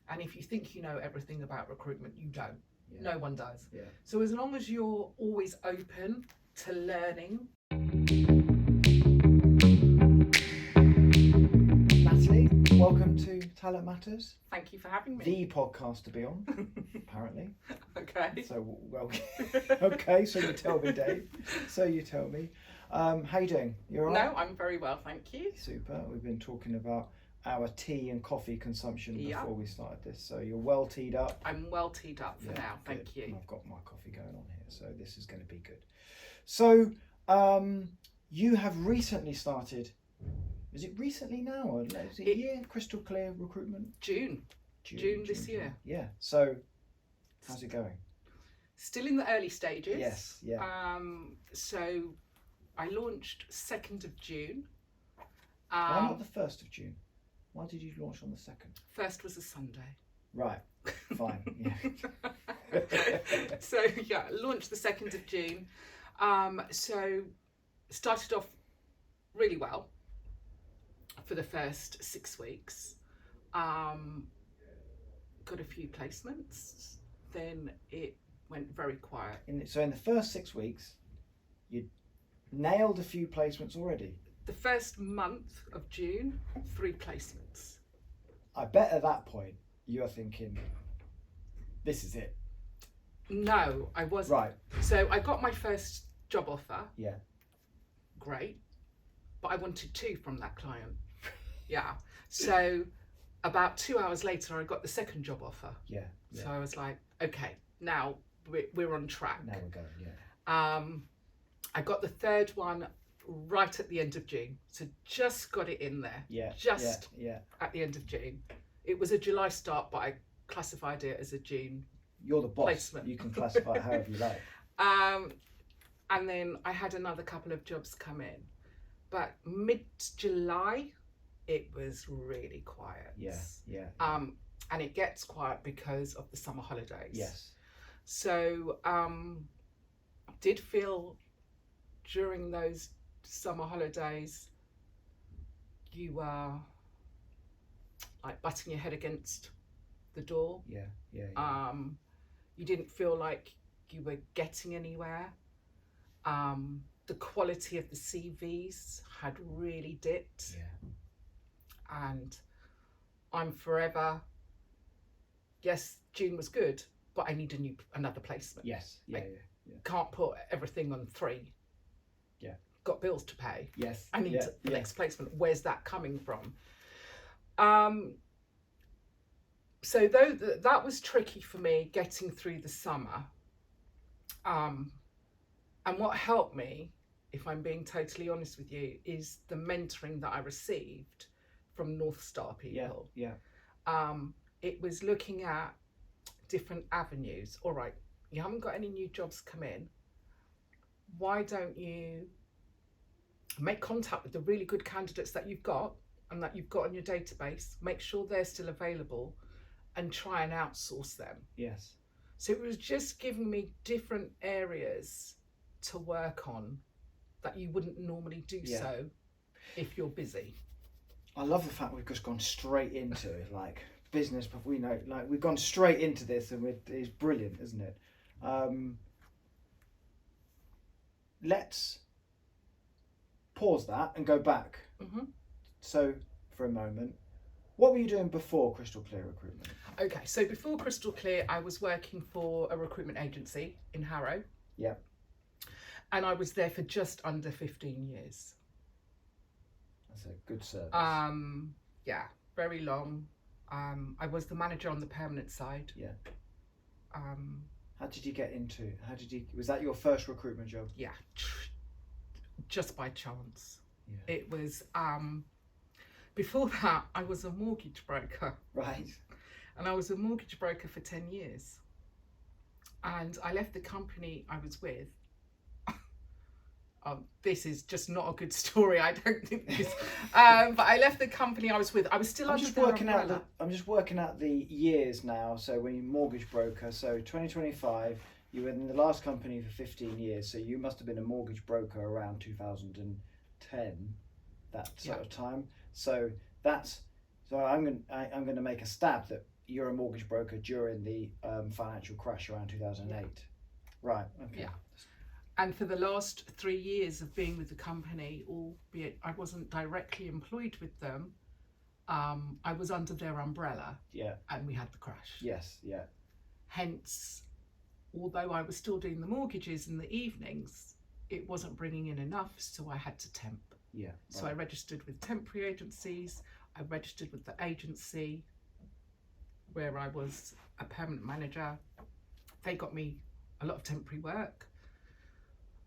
And if you think you know everything about recruitment, you don't. Yeah. No one does. Yeah. So as long as you're always open to learning. Natalie, welcome to Talent Matters. Thank you for having me. The podcast to be on, apparently. Okay. So, well, okay, so you tell me, Dave. So you tell me. How you doing? You all right? No, I'm very well, thank you. Super. We've been talking about our tea and coffee consumption Yeah. before we started this. So you're well teed up. I'm well teed up for now, good. thank you. And I've got my coffee going on here, so this is going to be good. So, you have recently started. Is it recently now, or is it a year? Crystal Clear Recruitment. June this year. Yeah. So, how's it going? Still in the early stages. Yes. Yeah. So I launched 2nd of June. Why not the 1st of June? Why did you launch on the 2nd? First was a Sunday. Right. Fine. Yeah. So yeah, launched the 2nd of June. So started off really well for the first 6 weeks. Got a few placements. Then it went very quiet. So in the first 6 weeks, you nailed a few placements already. The first month of June, 3 placements. I bet at that point you're thinking, this is it. No, I wasn't. Right. So I got my first job offer. Yeah. Great. But I wanted 2 from that client. Yeah. So about 2 hours later, I got the second job offer. Yeah. So I was like, okay, now we're on track. Now we're going, yeah. I got the third one right at the end of June. So just got it in there. Yeah. Just yeah. at the end of June. It was a July start, but I classified it as a June. You're the boss. Placement. You can classify it however you like. And then I had another couple of jobs come in. But mid-July, it was really quiet. Yeah. And it gets quiet because of the summer holidays. Yes. So did feel during those summer holidays you were like butting your head against the door. Yeah. You didn't feel like you were getting anywhere. The quality of the CVs had really dipped. Yeah. And I'm forever, yes, June was good, but I need another placement. Yes. Yeah. Can't put everything on 3. Yeah. Got bills to pay. Yes. I need the next placement. Where's that coming from? So though that was tricky for me getting through the summer. And what helped me, if I'm being totally honest with you, is the mentoring that I received from North Star people. Yeah. It was looking at different avenues. All right, you haven't got any new jobs come in. Why don't you make contact with the really good candidates that you've got and that you've got on your database, make sure they're still available and try and outsource them. Yes. So it was just giving me different areas to work on that you wouldn't normally do so if you're busy. I love the fact we've just gone straight into like business, but we know like we've gone straight into this and it's brilliant, isn't it? Let's pause that and go back. Mm-hmm. So for a moment, what were you doing before Crystal Clear Recruitment? Okay, so before Crystal Clear, I was working for a recruitment agency in Harrow. Yeah. And I was there for just under 15 years. That's a good service. Yeah, very long. I was the manager on the permanent side. Yeah. How did you get into? Was that your first recruitment job? Yeah, just by chance. Yeah. It was. Before that, I was a mortgage broker. Right. And I was a mortgage broker for 10 years. And I left the company I was with. This is just not a good story. I don't think this. But I left the company I was with. I was still under their umbrella. I'm just working out the years now. So when you're mortgage broker, so 2025, you were in the last company for 15 years. So you must have been a mortgage broker around 2010, that sort of time. So I'm going to make a stab that you're a mortgage broker during the financial crash around 2008. Right. Okay. Yeah. And for the last 3 years of being with the company, albeit I wasn't directly employed with them, I was under their umbrella. Yeah. And we had the crash. Yes. Yeah. Hence, although I was still doing the mortgages in the evenings, it wasn't bringing in enough, so I had to temp. Yeah. So I registered with temporary agencies. I registered with the agency where I was a permanent manager. They got me a lot of temporary work.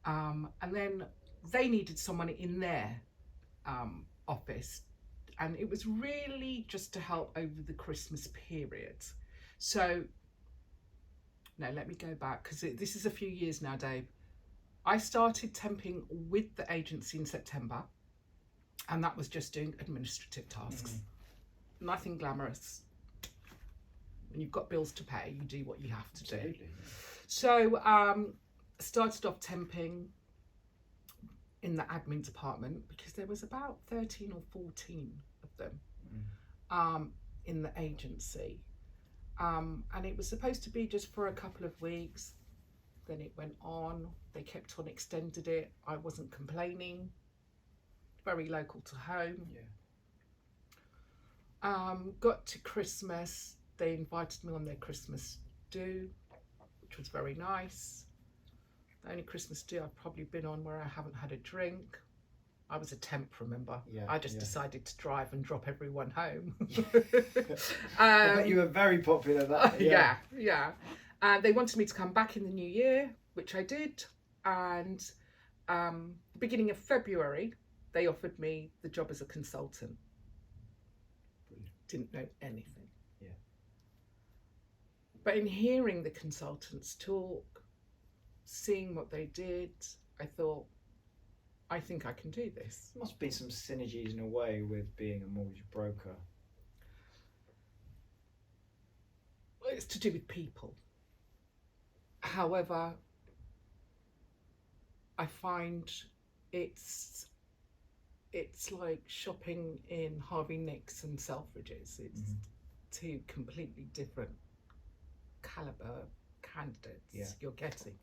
And then they needed someone in their office. And it was really just to help over the Christmas period. So, no, let me go back, because this is a few years now, Dave. I started temping with the agency in September, and that was just doing administrative tasks. Nothing glamorous. When you've got bills to pay, you do what you have to do. So, started off temping in the admin department, because there was about 13 or 14 of them in the agency. And it was supposed to be just for a couple of weeks. Then it went on. They kept on, extended it. I wasn't complaining. Very local to home. Yeah. Got to Christmas. They invited me on their Christmas do, which was very nice. The only Christmas do I've probably been on where I haven't had a drink. I was a temp, remember? Yeah, I just decided to drive and drop everyone home. I bet you were very popular that. Yeah. And they wanted me to come back in the new year, which I did. And beginning of February, they offered me the job as a consultant. Brilliant. Didn't know anything. Yeah. But in hearing the consultants talk, seeing what they did, I thought, I think I can do this. There must be some synergies in a way with being a mortgage broker. It's to do with people. However, I find it's like shopping in Harvey Nicks and Selfridges. It's two completely different caliber candidates you're getting.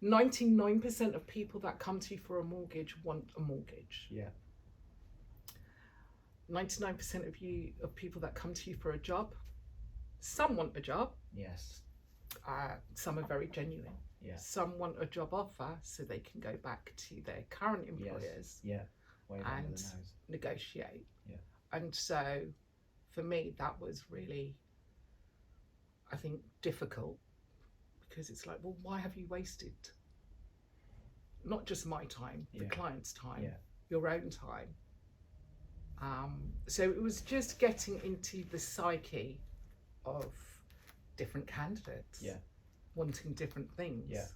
99% of people that come to you for a mortgage want a mortgage. Yeah. 99% of people that come to you for a job, some want a job. Yes. Some are very genuine. Yeah. Some want a job offer so they can go back to their current employers. Yeah. Wave under And the nose. negotiate. Yeah. And so for me, that was really, I think, difficult, because it's like, well, why have you wasted not just my time, the client's time, your own time? So it was just getting into the psyche of different candidates, wanting different things. Yeah.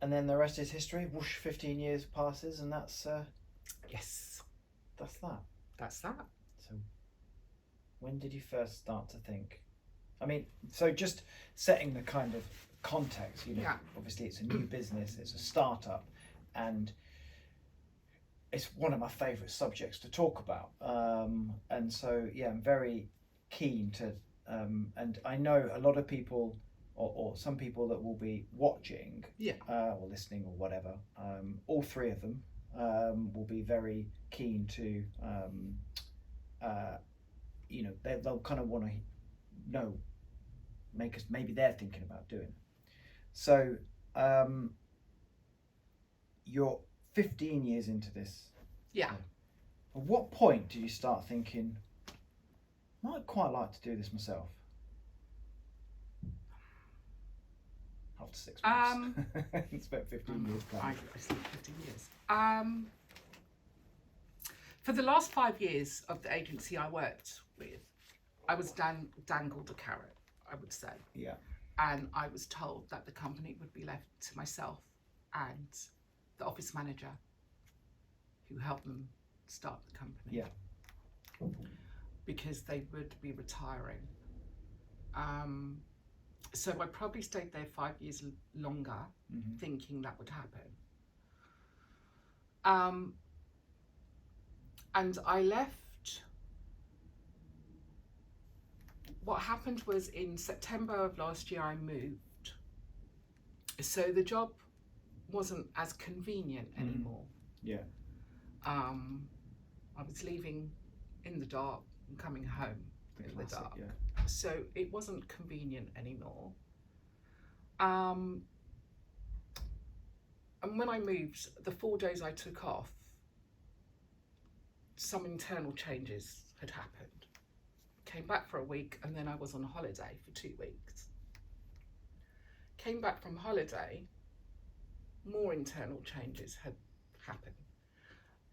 And then the rest is history. Whoosh, 15 years passes, and that's Yes, that's that. that's that. So when did you first start to think? I mean, so just setting the kind of context, obviously it's a new business, it's a startup, and it's one of my favourite subjects to talk about. And so, I'm very keen to, and I know a lot of people, or some people that will be watching, or listening or whatever, all three of them will be very keen to, they'll kind of want to know, maybe they're thinking about doing it. So you're 15 years into this. Yeah. At what point do you start thinking, I might quite like to do this myself? After 6 months. Spent 15 years planning. I spent 15 years. For the last 5 years of the agency I worked with, I was dangled a carrot, I would say. Yeah. And I was told that the company would be left to myself and the office manager who helped them start the company. Yeah. Because they would be retiring. So I probably stayed there 5 years longer, thinking that would happen. And I left what happened was in September of last year I moved. So the job wasn't as convenient anymore. Yeah. I was leaving in the dark and coming home in the dark. Yeah. So it wasn't convenient anymore. And when I moved, the 4 days I took off, some internal changes had happened. Came back for a week and then I was on holiday for 2 weeks. Came back from holiday, more internal changes had happened.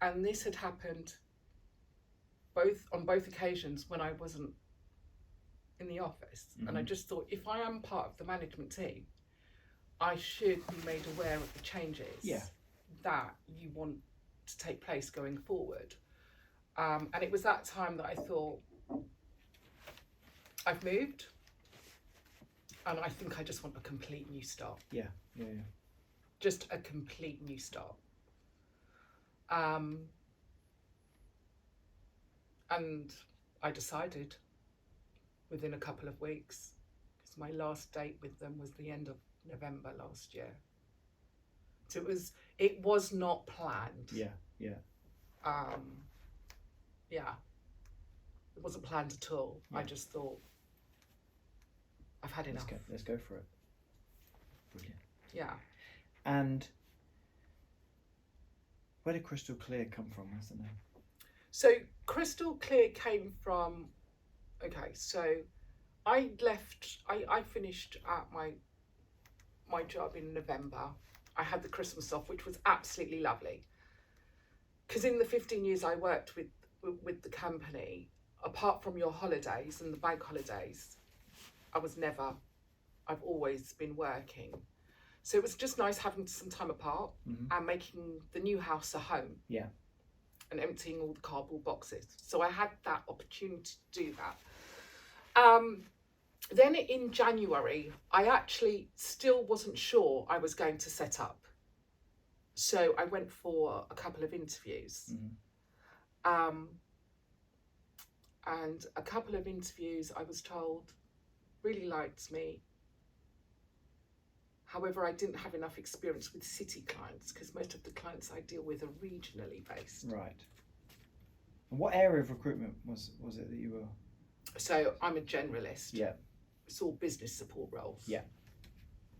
And this had happened on both occasions when I wasn't in the office. Mm-hmm. And I just thought, if I am part of the management team, I should be made aware of the changes that you want to take place going forward. And it was that time that I thought, I've moved, and I think I just want a complete new start. Yeah. Just a complete new start. And I decided within a couple of weeks, because my last date with them was the end of November last year. So it was not planned. Yeah. It wasn't planned at all. Yeah. I just thought, I've had enough. Let's go for it. Brilliant. Yeah. And where did Crystal Clear come from? What's the name? So Crystal Clear came from, so I finished at my job in November. I had the Christmas off, which was absolutely lovely. Because in the 15 years I worked with the company, apart from your holidays and the bank holidays, I've always been working. So it was just nice having some time apart and making the new house a home. Yeah. And emptying all the cardboard boxes. So I had that opportunity to do that. Then in January, I actually still wasn't sure I was going to set up. So I went for a couple of interviews. And a couple of interviews I was told really liked me. However, I didn't have enough experience with city clients because most of the clients I deal with are regionally based. Right. And what area of recruitment was it that you were? So I'm a generalist. Yeah. It's all business support roles. Yeah.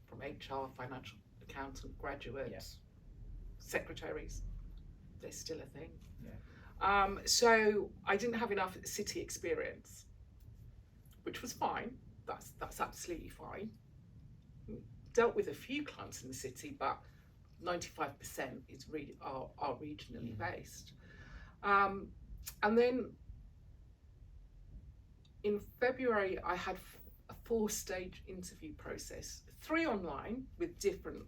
From HR, financial accountant, graduates, secretaries. They're still a thing. Yeah. So I didn't have enough city experience, which was fine. That's absolutely fine. Dealt with a few clients in the city, but 95% is are regionally based. And then in February, I had a 4-stage interview process, 3 online with different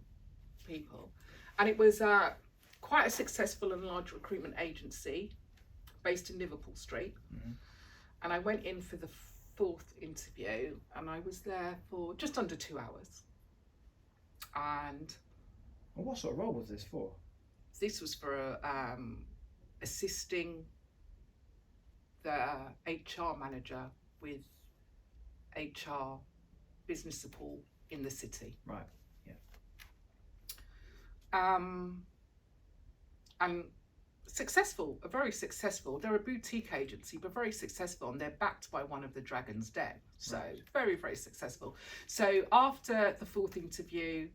people. And it was quite a successful and large recruitment agency based in Liverpool Street. And I went in for the 4th interview and I was there for just under 2 hours. And what sort of role was this for? This was for assisting the HR manager with HR business support in the city. Right. Yeah. And very successful. They're a boutique agency, but very successful, and they're backed by one of the Dragon's Den. So very, very successful. So after the 4th interview,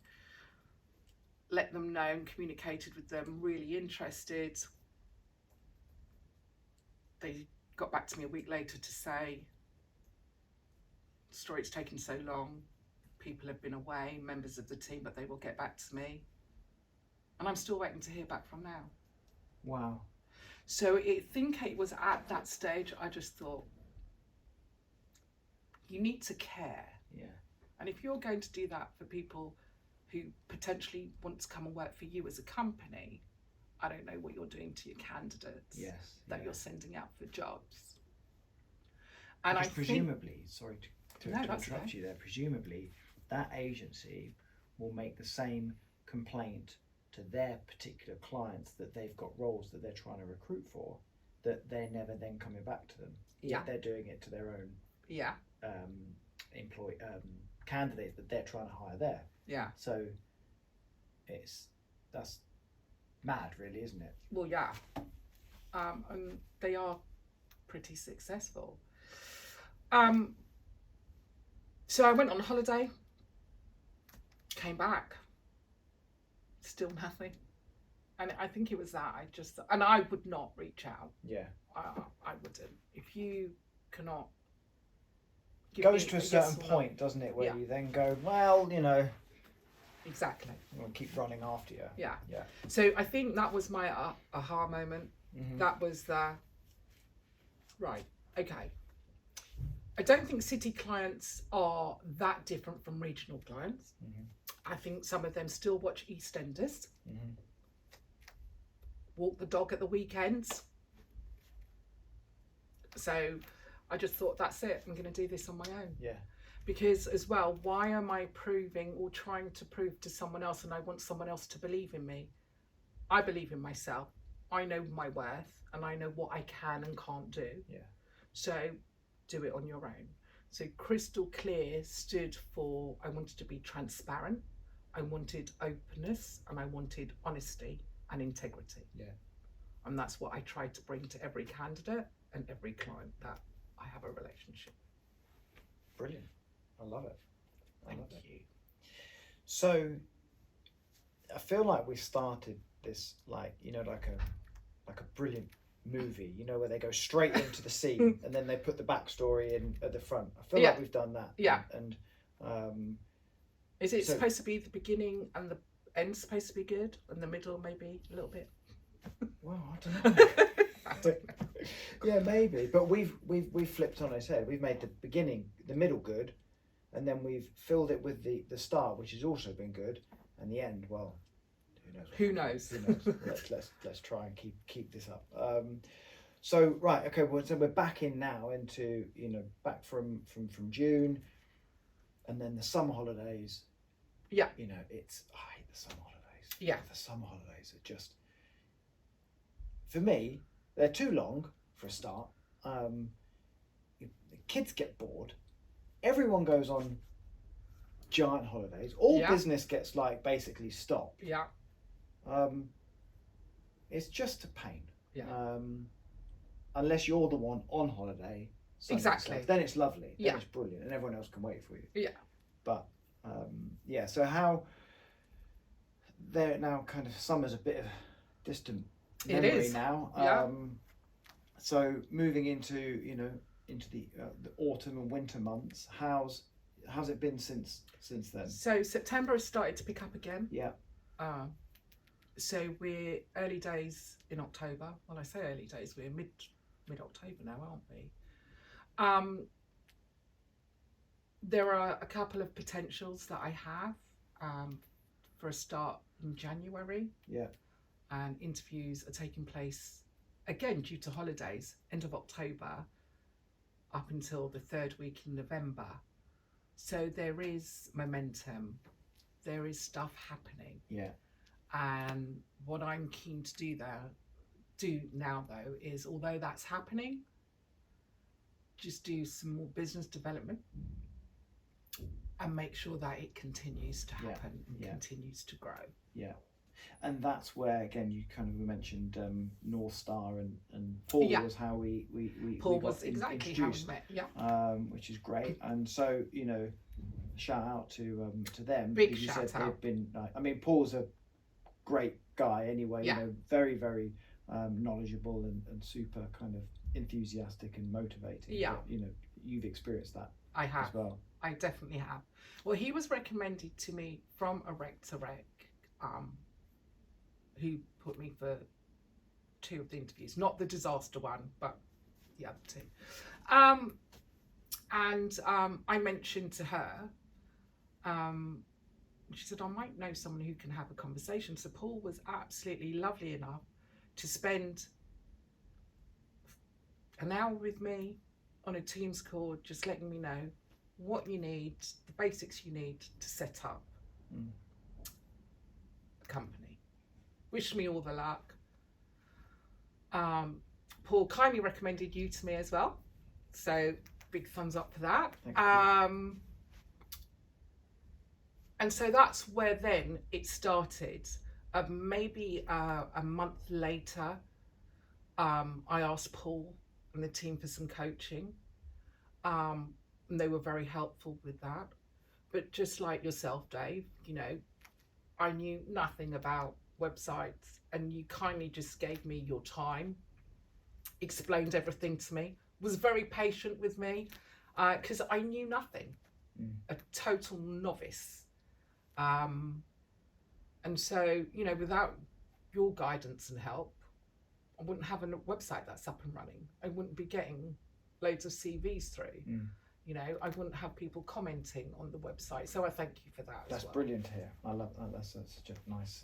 let them know and communicated with them, really interested. They got back to me a week later to say, sorry it's taken so long. People have been away, members of the team, but they will get back to me. And I'm still waiting to hear back from now. Wow. So I think it was at that stage I just thought, you need to care. Yeah. And if you're going to do that for people who potentially want to come and work for you as a company, I don't know what you're doing to your candidates that you're sending out for jobs. And I presumably, sorry to interrupt okay. you there, presumably that agency will make the same complaint to their particular clients that they've got roles that they're trying to recruit for, that they're never then coming back to them. Yeah. They're doing it to their own candidates that they're trying to hire there. Yeah. So that's mad, really, isn't it? Well, yeah. And they are pretty successful. So I went on holiday, came back, still nothing. And I think it was that I would not reach out. Yeah. I wouldn't. If you cannot give Goes me to a yes certain or no. point, doesn't it, where Yeah. you then go, well, Exactly. I'm going to keep running after you. Yeah. Yeah. So I think that was my aha moment. Mm-hmm. That was right. Okay. I don't think city clients are that different from regional clients. Mm-hmm. I think some of them still watch EastEnders, Mm-hmm. walk the dog at the weekends. So I just thought, that's it. I'm going to do this on my own. Yeah. Because as well, why am I proving or trying to prove to someone else, and I want someone else to believe in me? I believe in myself. I know my worth and I know what I can and can't do. Yeah. So do it on your own. So Crystal Clear stood for, I wanted to be transparent, I wanted openness, and I wanted honesty and integrity. Yeah. And that's what I tried to bring to every candidate and every client that I have a relationship. Brilliant. I love it. Thank you. So I feel like we started this like a brilliant movie, where they go straight into the scene and then they put the backstory in at the front. I feel like we've done that. Yeah. And is it supposed to be the beginning and the end supposed to be good and the middle maybe a little bit? Well, I don't know. I don't know. Yeah, maybe. But we've flipped on its head. We've made the beginning, the middle good, and then we've filled it with the start, which has also been good, and the end, well, who knows? Who knows? Let's try and keep this up. So right, okay. Well, so we're back in now into back from June, and then the summer holidays. Yeah. I hate the summer holidays. Yeah. The summer holidays are just, for me, they're too long for a start. The kids get bored. Everyone goes on giant holidays. All business gets basically stopped. Yeah. It's just a pain. Yeah. Unless you're the one on holiday. Exactly. Then it's lovely. Then Yeah. it's brilliant, and everyone else can wait for you. Yeah. But so how they're now kind of summer's a bit of distant memory It is. now. Yeah. So moving into the autumn and winter months, how's it been since then? So September has started to pick up again. Yeah. So we're early days in October. Well, I say early days, we're mid-October now, aren't we? There are a couple of potentials that I have for a start in January. Yeah. And interviews are taking place again due to holidays, end of October up until the third week in November. So there is momentum, there is stuff happening. Yeah. And what I'm keen to do now though is, although that's happening, just do some more business development and make sure that it continues to happen and continues to grow. Yeah. And that's where, again, you kind of mentioned North Star and Paul was how we Paul got was exactly introduced, how we met. which is great. And so shout out to them. Big because you shout said out. They've been, Paul's a great guy anyway. Very very knowledgeable and super kind of enthusiastic and motivating. Yeah. But, you've experienced that. I have. As well. I definitely have. Well, he was recommended to me from a rec to rec, who put me for 2 of the interviews, not the disaster one, but the other 2. I mentioned to her, she said, I might know someone who can have a conversation. So Paul was absolutely lovely enough to spend an hour with me on a Teams call, just letting me know what you need, the basics you need to set up a company. Wished me all the luck. Paul kindly recommended you to me as well. So big thumbs up for that. Thank you. And so that's where then it started. Maybe a month later, I asked Paul and the team for some coaching. And they were very helpful with that. But just like yourself, Dave, you know, I knew nothing about websites, and you kindly just gave me your time, explained everything to me, was very patient with me, because I knew nothing, a total novice. And so, you know, without your guidance and help, I wouldn't have a website that's up and running. I wouldn't be getting loads of CVs through. You know, I wouldn't have people commenting on the website. So I thank you for that. That's brilliant to hear. I love that. That's such a nice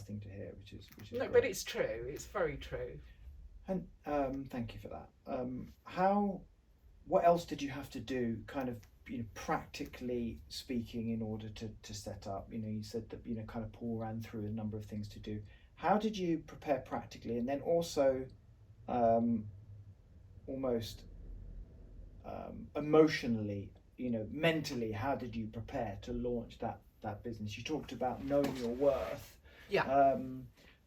thing to hear, which is no, great. but it's true. It's very true. And thank you for that. What else did you have to do, kind of, you know, practically speaking, in order to set up? You know, you said that, you know, kind of Paul ran through a number of things to do. How did you prepare practically, and then also almost emotionally, you know, mentally, how did you prepare to launch that business? You talked about knowing your worth. Yeah.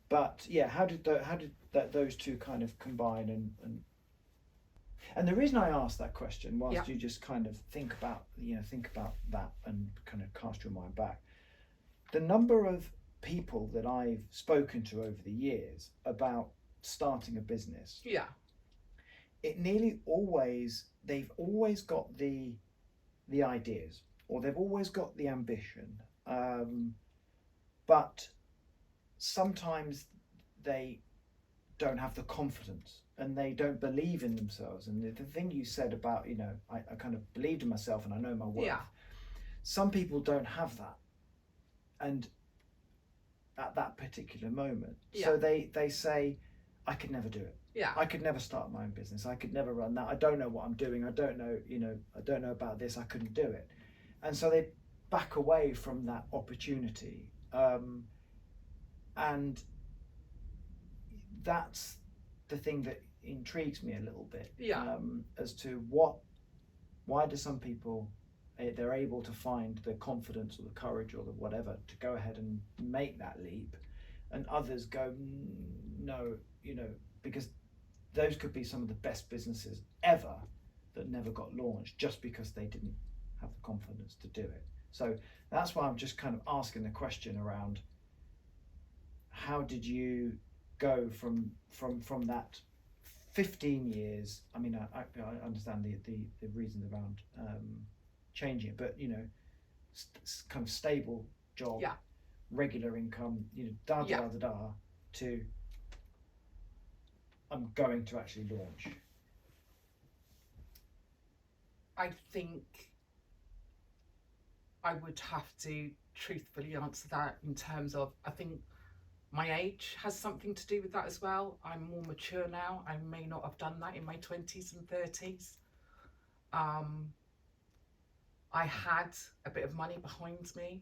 But yeah, how did those two kind of combine? And the reason I asked that question, whilst you just kind of think about that and kind of cast your mind back, the number of people that I've spoken to over the years about starting a business, it nearly always, they've always got the ideas, or they've always got the ambition, but sometimes they don't have the confidence, and they don't believe in themselves. And the thing you said about, you know, I kind of believed in myself and I know my worth. Some people don't have that, and at that particular moment, so they say, I could never do it. I could never start my own business. I could never run that. I don't know what I'm doing. I don't know, you know, I don't know about this. I couldn't do it. And so they back away from that opportunity. And that's the thing that intrigues me a little bit, as to why do some people, they're able to find the confidence or the courage or the whatever to go ahead and make that leap, and others go, no, you know, because those could be some of the best businesses ever that never got launched just because they didn't have the confidence to do it. So that's why I'm just kind of asking the question around, how did you go from that 15 years? I mean, I understand the reasons around changing it, but, you know, kind of stable job, regular income, you know, to I'm going to actually launch. I think I would have to truthfully answer that in terms of, I think my age has something to do with that as well. I'm more mature now. I may not have done that in my 20s and 30s. I had a bit of money behind me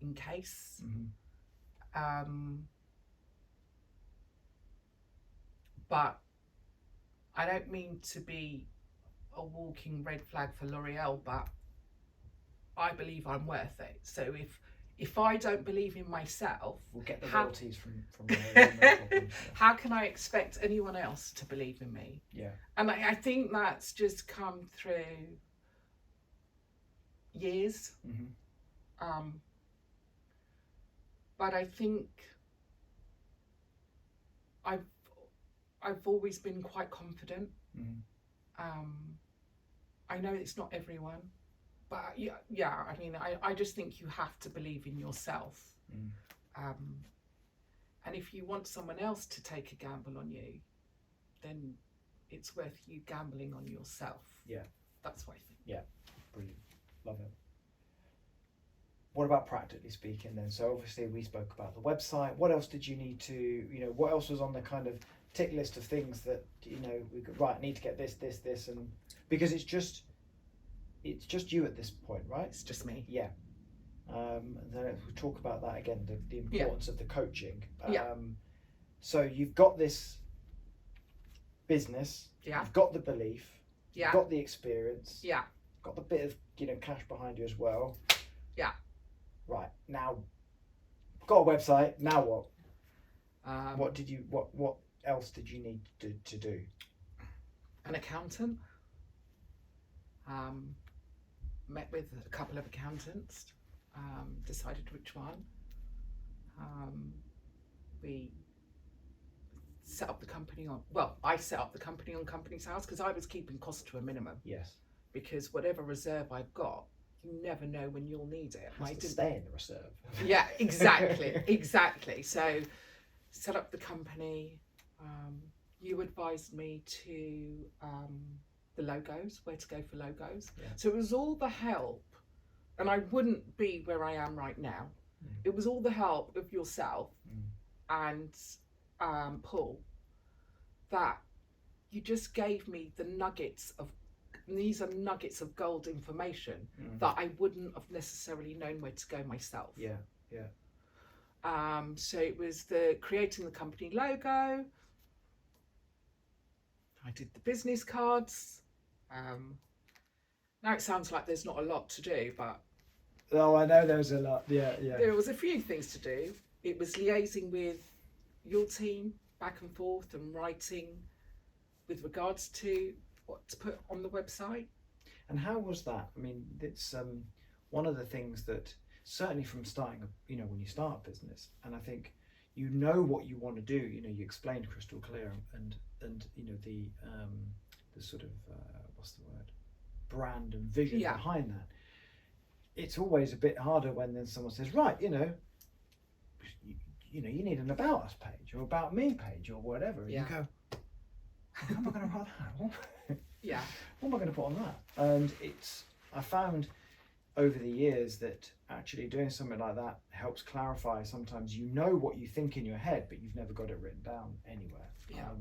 in case. But I don't mean to be a walking red flag for L'Oreal, but I believe I'm worth it. So if I don't believe in myself, we'll get the royalties from L'Oreal, no problem. How can I expect anyone else to believe in me? And I think that's just come through years. But I think I've always been quite confident. I know it's not everyone, but I mean, I just think you have to believe in yourself. And if you want someone else to take a gamble on you, then it's worth you gambling on yourself. That's what I think. Brilliant. Love it. What about practically speaking then? So obviously we spoke about the website. What else did you need to, you know, what else was on the kind of tick list of things that, you know, we could, need to get this, and because it's just you at this point, right? It's just me. And then we'll talk about that again, the importance of the coaching. So you've got this business, you've got the belief, Yeah. Got the experience. Yeah. Got the bit of cash behind you as well. Yeah. Right, now got a website. Now what? What else did you need to do? An accountant. Met with a couple of accountants. Decided which one. We set up the company on. Well, I set up the company on Company's House because I was keeping costs to a minimum. Yes. Because whatever reserve I've got, you never know when you'll need it. It has to stay in the reserve. Yeah, exactly. So, set up the company. You advised me to the logos, where to go for logos. Yeah. So it was all the help, and I wouldn't be where I am right now. It was all the help of yourself and Paul, that you just gave me the nuggets of. These are nuggets of gold information that I wouldn't have necessarily known where to go myself. Yeah. So it was the creating the company logo. I did the business cards. Now it sounds like there's not a lot to do, but oh, I know there's a lot. Yeah. There was a few things to do. It was liaising with your team back and forth and writing with regards to what to put on the website. And how was that? I mean, it's one of the things that certainly from starting, when you start a business, and I think what you want to do. You explained Crystal Clear and the sort of what's the word, brand and vision behind that. It's always a bit harder when then someone says, right, you need an about us page or about me page or whatever, and you go, how am I going to write that? Yeah. What am I going to put on that? And I found over the years that actually doing something like that helps clarify. Sometimes what you think in your head, but you've never got it written down anywhere. Yeah.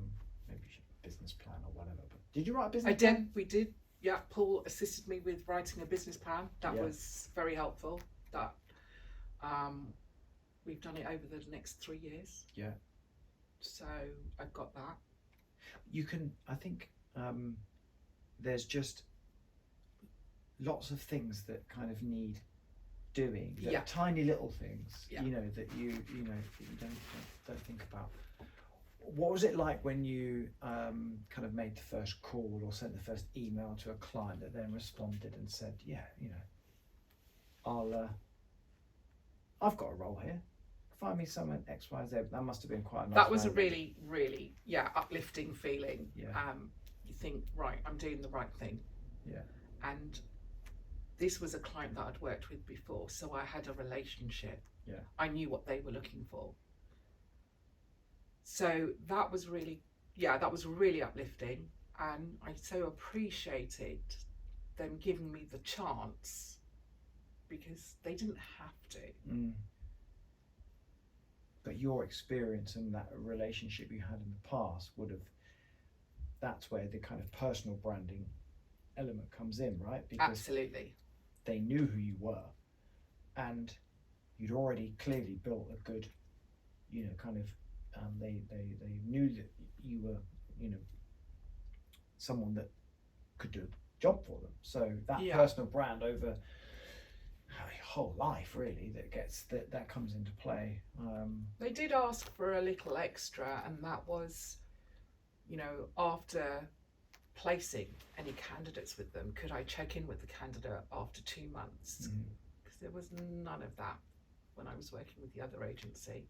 Maybe a business plan or whatever. But did you write a business plan? I did. We did. Yeah. Paul assisted me with writing a business plan. That was very helpful. That we've done it over the next 3 years. Yeah. So I've got that. You can. I think there's just lots of things that kind of need doing. That are tiny little things. Yeah. That you don't think about. What was it like when you kind of made the first call or sent the first email to a client that then responded and said, I've got a role here. Find me someone X, Y, Z. That must have been quite a nice. That was a really, really, uplifting feeling. Yeah. You think, right, I'm doing the right thing. Yeah. And this was a client that I'd worked with before, so I had a relationship. Yeah. I knew what they were looking for. So that was really uplifting, and I so appreciated them giving me the chance because they didn't have to. But your experience and that relationship you had in the past that's where the kind of personal branding element comes in, right? Because absolutely. They knew who you were, and you'd already clearly built a good, kind of, they knew that you were, someone that could do a job for them. So that personal brand over your whole life, really, that comes into play. They did ask for a little extra, and that was, after placing any candidates with them, could I check in with the candidate after 2 months? Because there was none of that when I was working with the other agency,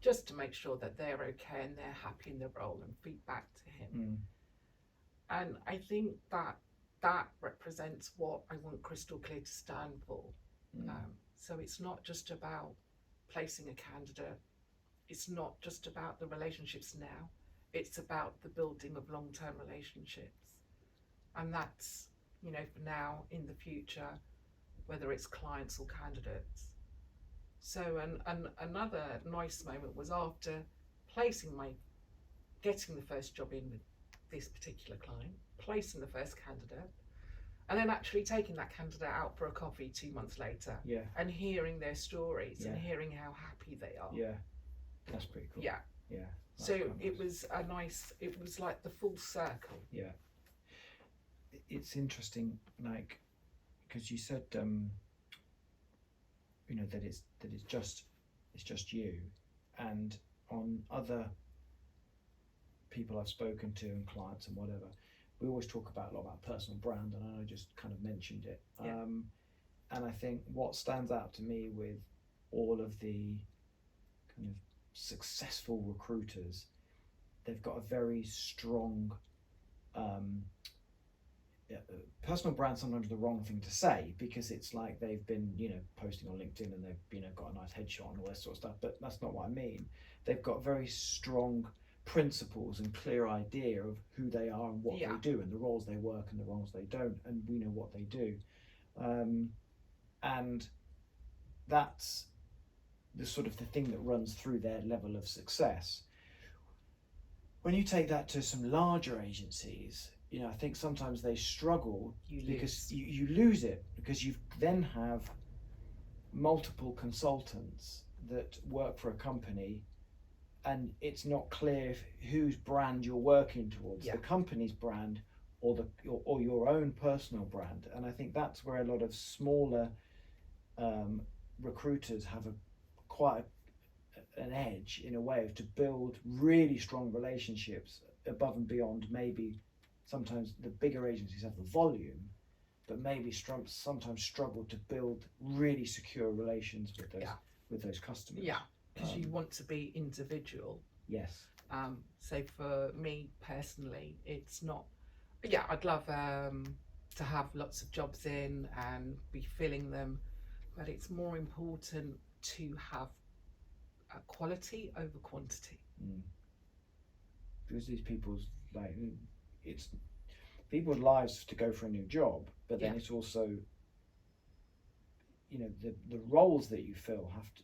just to make sure that they're okay and they're happy in their role and feedback to him. And I think that represents what I want Crystal Clear to stand for. So it's not just about placing a candidate, it's not just about the relationships now, it's about the building of long-term relationships. And that's, for now, in the future, whether it's clients or candidates. So another nice moment was after getting the first job in with this particular client, placing the first candidate, and then actually taking that candidate out for a coffee 2 months later, and hearing their stories and hearing how happy they are. Yeah, that's pretty cool. Yeah. Yeah. So it was it was like the full circle. Yeah. it's interesting, like, because you said, that it's just you, and on other people I've spoken to and clients and whatever, we always talk a lot about personal brand, and I just kind of mentioned it. Yeah. And I think what stands out to me with all of the kind of successful recruiters, they've got a very strong personal brand. Sometimes the wrong thing to say, because it's like they've been posting on LinkedIn and they've got a nice headshot and all this sort of stuff, but that's not what I mean. They've got very strong principles and clear idea of who they are and what they do and the roles they work and the roles they don't, and we know what they do, and that's the sort of the thing that runs through their level of success. When you take that to some larger agencies, I think sometimes they struggle because you lose it, because you then have multiple consultants that work for a company, and it's not clear whose brand you're working towards, the company's brand or your own personal brand. And I think that's where a lot of smaller recruiters have quite an edge, in a way, to build really strong relationships above and beyond. Maybe sometimes the bigger agencies have the volume, but maybe sometimes struggle to build really secure relations with those customers. Yeah, because you want to be individual. Yes. So for me personally, it's not. Yeah, I'd love to have lots of jobs in and be filling them, but it's more important to have quality over quantity. Because these people's it's people's lives to go for a new job, but then it's also the roles that you fill have to,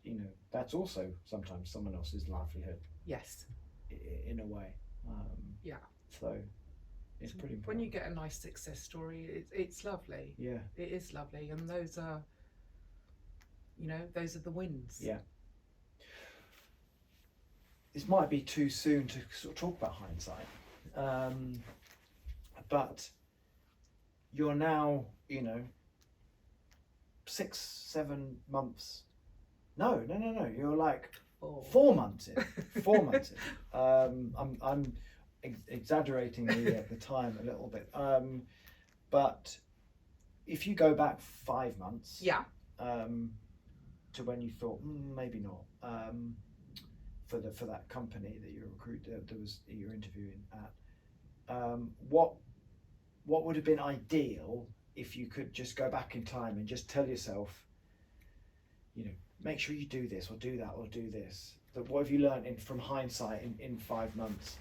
that's also sometimes someone else's livelihood. Yes. In a way. So it's pretty important. When you get a nice success story, it's lovely. Yeah. It is lovely, and those are the wins. Yeah. This might be too soon to sort of talk about hindsight, but you're now 6-7 months. No. You're like 4 months in. 4 months in. I'm exaggerating the time a little bit, but if you go back 5 months, to when you thought maybe not, for that company that you're interviewing at, what would have been ideal if you could just go back in time and just tell yourself, make sure you do this or do that or do this? What have you learned from hindsight in 5 months?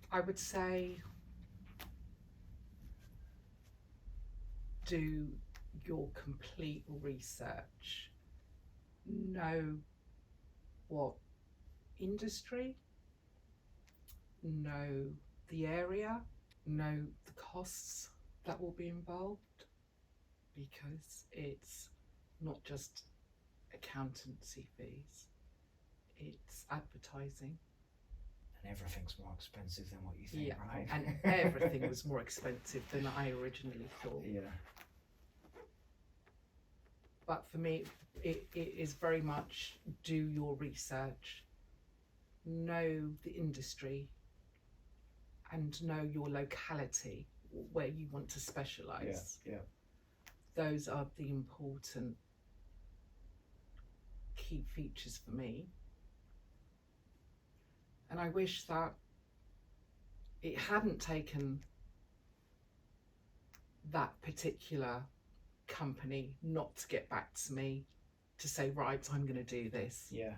I would say do your complete research. Know what industry, know the area, know the costs that will be involved, because it's not just accountancy fees, it's advertising. And everything's more expensive than what you think, right? And everything was more expensive than I originally thought. Yeah. But for me, it is very much do your research, know the industry, and know your locality, where you want to specialise. Yeah. Those are the important key features for me. And I wish that it hadn't taken that particular company not to get back to me to say, right, I'm going to do this. Yeah.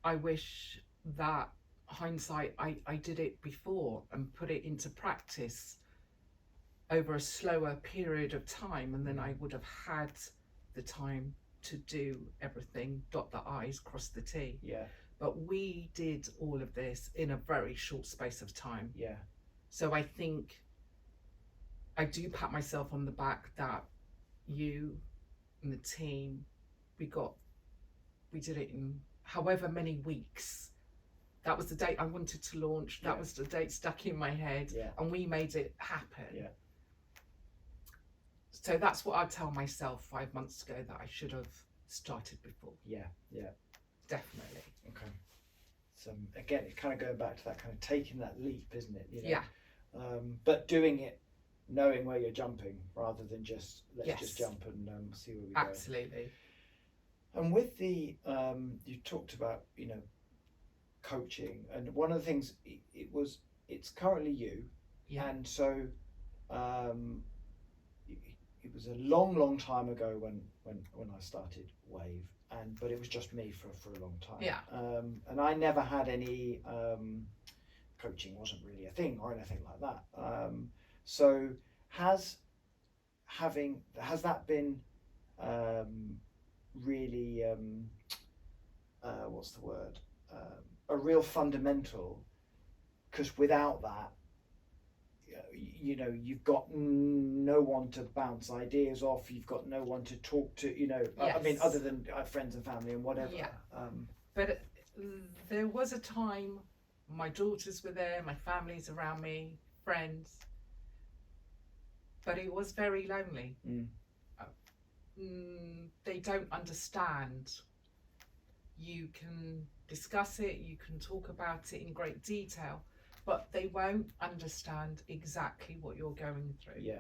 I wish that hindsight, I did it before and put it into practice over a slower period of time, and then I would have had the time to do everything, dot the I's, cross the T. Yeah. But we did all of this in a very short space of time. Yeah. So I think I do pat myself on the back that you and the team, we did it in however many weeks That was the date I wanted to launch. That was the date stuck in my head, and we made it happen. Yeah. So that's what I tell myself 5 months ago that I should have started before. Yeah. Definitely. Okay. So again, it's kind of going back to that kind of taking that leap, isn't it? You know? Yeah. But doing it, knowing where you're jumping, rather than just let's just jump and see where we go. Absolutely. And with the you talked about, you know, coaching, and one of the things it's currently you, and so it was a long time ago when I started Wave, but it was just me for a long time. And I never had any coaching, wasn't really a thing or anything like that. So has that been really what's the word, a real fundamental, because without that, you know, you've got no one to bounce ideas off, you've got no one to talk to, you know. I mean, other than friends and family and whatever. But there was a time my daughters were there, my family's around me, friends, but it was very lonely. They don't understand. You can discuss it, you can talk about it in great detail, but they won't understand exactly what you're going through.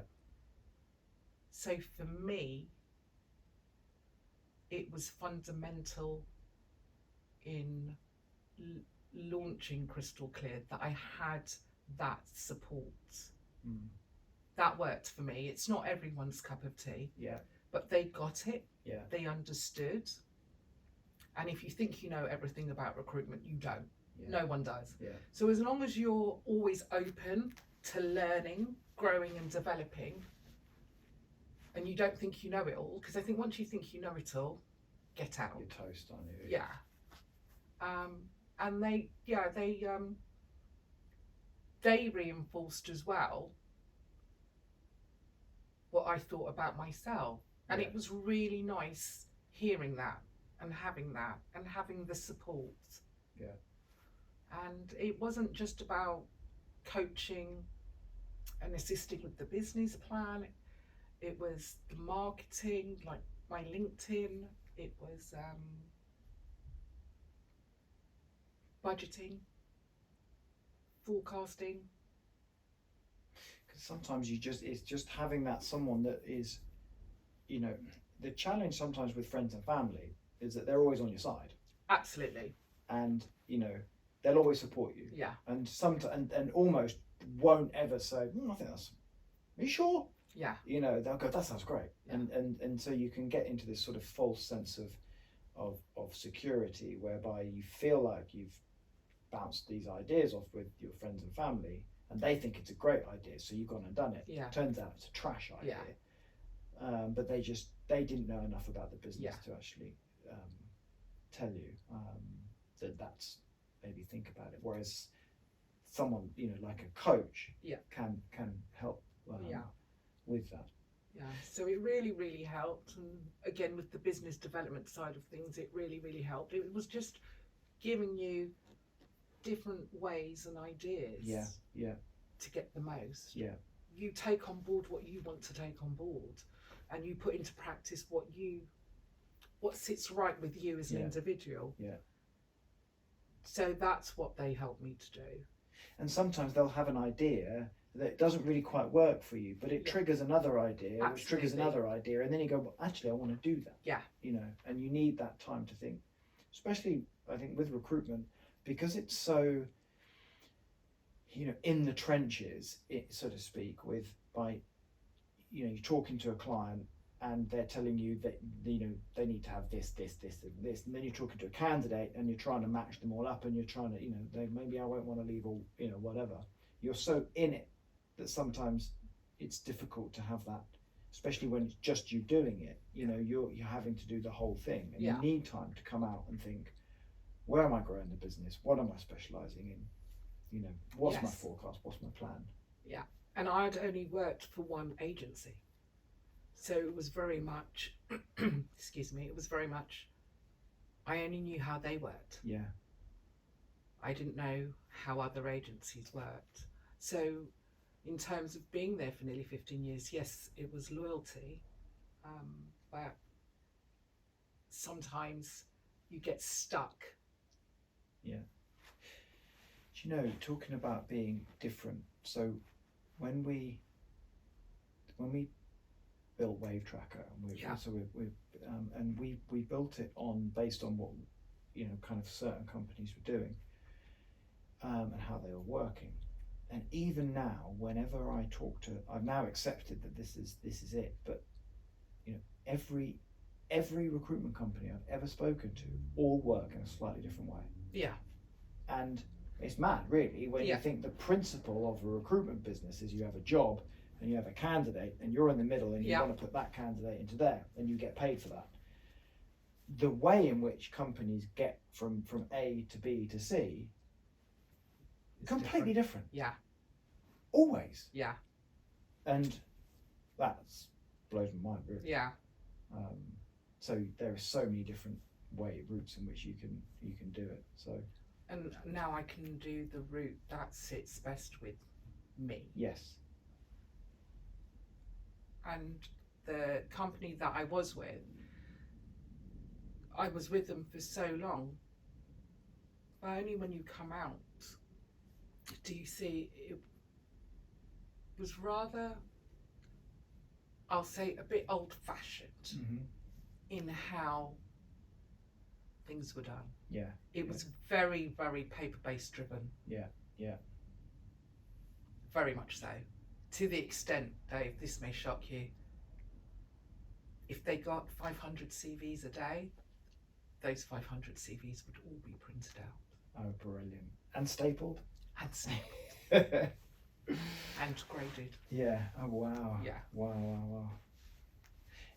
So for me, it was fundamental in launching Crystal Clear that I had that support. That worked for me. It's not everyone's cup of tea, but they got it. They understood. And if you think you know everything about recruitment, you don't. No one does. So as long as you're always open to learning, growing and developing, and you don't think you know it all, because I think once you think you know it all, get out. You're toast, aren't you? And they reinforced as well what I thought about myself. And it was really nice hearing that and having the support. And it wasn't just about coaching and assisting with the business plan. It was the marketing, like my LinkedIn. It was budgeting, forecasting. Because sometimes it's just having that someone that is, you know, the challenge sometimes with friends and family is that they're always on your side. Absolutely. And, you know, they'll always support you. And and almost won't ever say, I think that's, are you sure? You know, they'll go, that sounds great. And so you can get into this sort of false sense of security, whereby you feel like you've bounced these ideas off with your friends and family, and they think it's a great idea, so you've gone and done it. Turns out it's a trash idea. But they didn't know enough about the business to actually tell you that's maybe think about it. Whereas someone, you know, like a coach can help with that. So it really helped. And again, with the business development side of things, it really helped. It was just giving you different ways and ideas to get the most. You take on board what you want to take on board, and you put into practice what sits right with you as an individual. So that's what they helped me to do. And sometimes they'll have an idea that doesn't really quite work for you, but it triggers another idea, which triggers another idea, and then you go, well, actually I want to do that. You know, and you need that time to think, especially I think with recruitment, because it's so, you know, in the trenches, so to speak, you know, you're talking to a client and they're telling you that, you know, they need to have this, and then you're talking to a candidate and you're trying to match them all up, and you're trying to, you know, maybe I won't want to leave all, you know, whatever. You're so in it that sometimes it's difficult to have that, especially when it's just you doing it. You know, you're having to do the whole thing, and you need time to come out and think, where am I growing the business? What am I specialising in? You know, what's my forecast? What's my plan? And I'd only worked for one agency. So it was very much, excuse me, it was very much, I only knew how they worked. I didn't know how other agencies worked. So in terms of being there for nearly 15 years, yes, it was loyalty, but sometimes you get stuck. Yeah. Do you know, talking about being different, so when we built Wave Tracker, and we built it based on what, you know, kind of certain companies were doing, and how they were working. And even now, whenever I talk to, I've now accepted that this is it. But you know, every recruitment company I've ever spoken to all work in a slightly different way. Yeah. And it's mad, really, when you think the principle of a recruitment business is you have a job and you have a candidate and you're in the middle and you want to put that candidate into there and you get paid for that. The way in which companies get from A to B to C, it's completely different. Yeah. Always. Yeah. And that blows my mind, really. Yeah. So there are so many different routes in which you can do it. So. And now I can do the route that sits best with me. Yes. And the company that I was with them for so long, but only when you come out do you see it was rather, I'll say, a bit old-fashioned in how things were done. Yeah. It was very, very paper-based driven. Yeah. Yeah. Very much so. To the extent, Dave, this may shock you, if they got 500 CVs a day, those 500 CVs would all be printed out. Oh, brilliant. And stapled? And stapled. And graded. Yeah. Oh, wow. Yeah. Wow.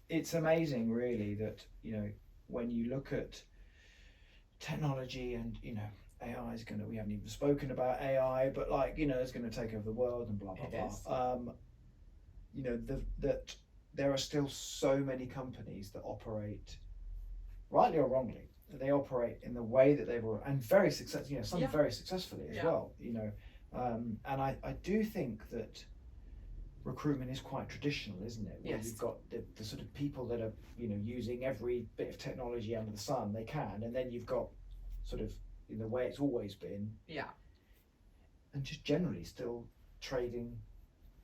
It's amazing, really, that, you know, when you look at technology and, you know, AI is we haven't even spoken about AI, but, like, you know, it's going to take over the world and blah, blah, blah. You know, that there are still so many companies that operate, rightly or wrongly, they operate in the way that they've, and very successful, you know, some very successfully as well, you know. And I do think that recruitment is quite traditional, isn't it? Where you've got the sort of people that are, you know, using every bit of technology under the sun they can, and then you've got sort of in the way it's always been. Yeah. And just generally still trading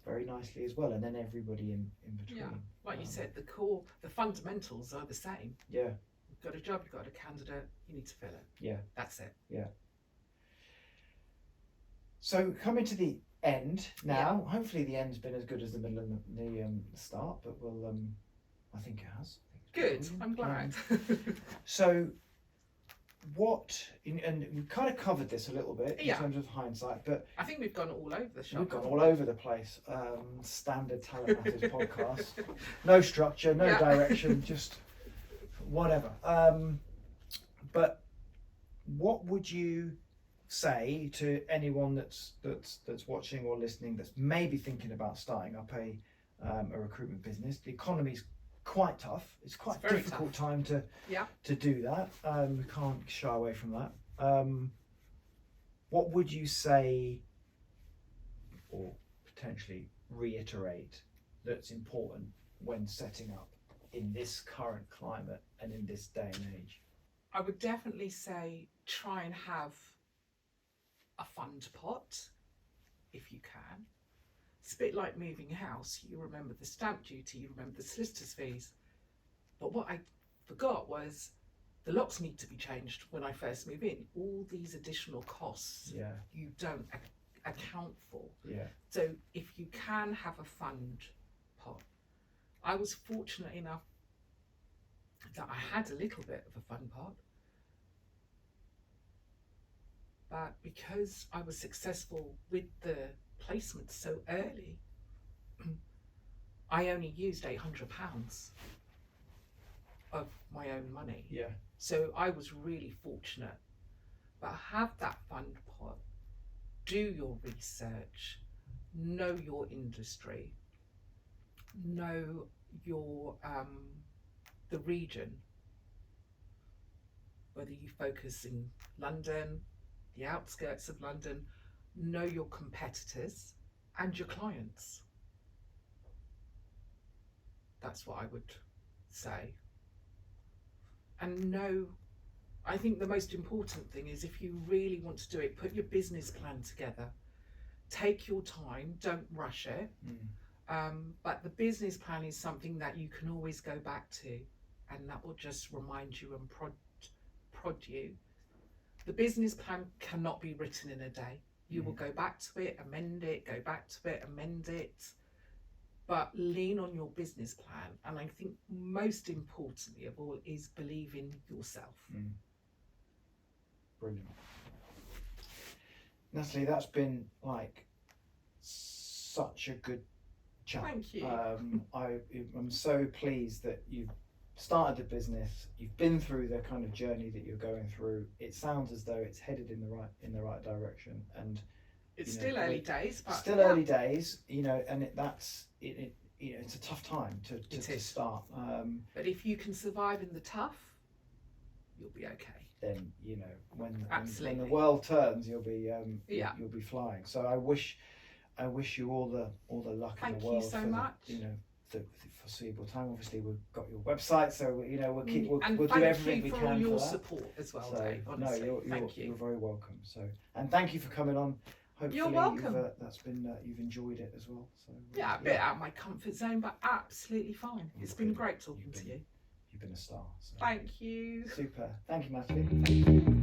very nicely as well, and then everybody in between. Yeah, like you said, the fundamentals are the same. Yeah. You've got a job, you've got a candidate, you need to fill it. Yeah. That's it. Yeah. So coming to the end now, hopefully the end's been as good as the middle and the start, but we'll, I think it has. Good, I'm glad. So and we kind of covered this a little bit in terms of hindsight, but I think we've gone all over the shop. We've gone all over the place. Standard Talent Matters podcast. No structure, no direction, just whatever. But what would you say to anyone that's watching or listening that's maybe thinking about starting up a recruitment business? The economy's quite tough. It's quite a difficult time to do that. We can't shy away from that. What would you say, or potentially reiterate, that's important when setting up in this current climate and in this day and age? I would definitely say try and have a fund pot if you can. It's a bit like moving house. You remember the stamp duty, you remember the solicitor's fees. But what I forgot was the locks need to be changed when I first move in. All these additional costs you don't account for. Yeah. So if you can have a fund pot. I was fortunate enough that I had a little bit of a fund pot. But because I was successful with the placement so early, I only used £800 of my own money. Yeah. So I was really fortunate. But have that fund pot, do your research, know your industry, know your the region, whether you focus in London, the outskirts of London. Know your competitors and your clients. That's what I would say. And know, I think the most important thing is, if you really want to do it, put your business plan together. Take your time, don't rush it. But the business plan is something that you can always go back to, and that will just remind you and prod you. The business plan cannot be written in a day. You will go back to it, amend it, go back to it, amend it. But lean on your business plan. And I think most importantly of all is believe in yourself. Brilliant. Natalie, that's been like such a good chat. Thank you. I'm so pleased that you've started the business, you've been through the kind of journey that you're going through. It sounds as though it's headed in the right direction, and it's still early days, but still early days, you know, and it's a tough time to start. But if you can survive in the tough, you'll be okay. Then, you know, when Absolutely. the world turns, you'll be you'll be flying. So I wish you all the luck in the world. Thank you so for much. The foreseeable time. Obviously, we've got your website, so you know we'll do thank everything you we for can all your for that. support as well, So, Dave. Honestly, you're you're very welcome. So, and thank you for coming on. Hopefully, You're welcome. You've enjoyed it as well. So a bit out of my comfort zone, but absolutely fine. It's been great talking to you. You've been a star. So. Thank you. Super. Thank you, Nathalie.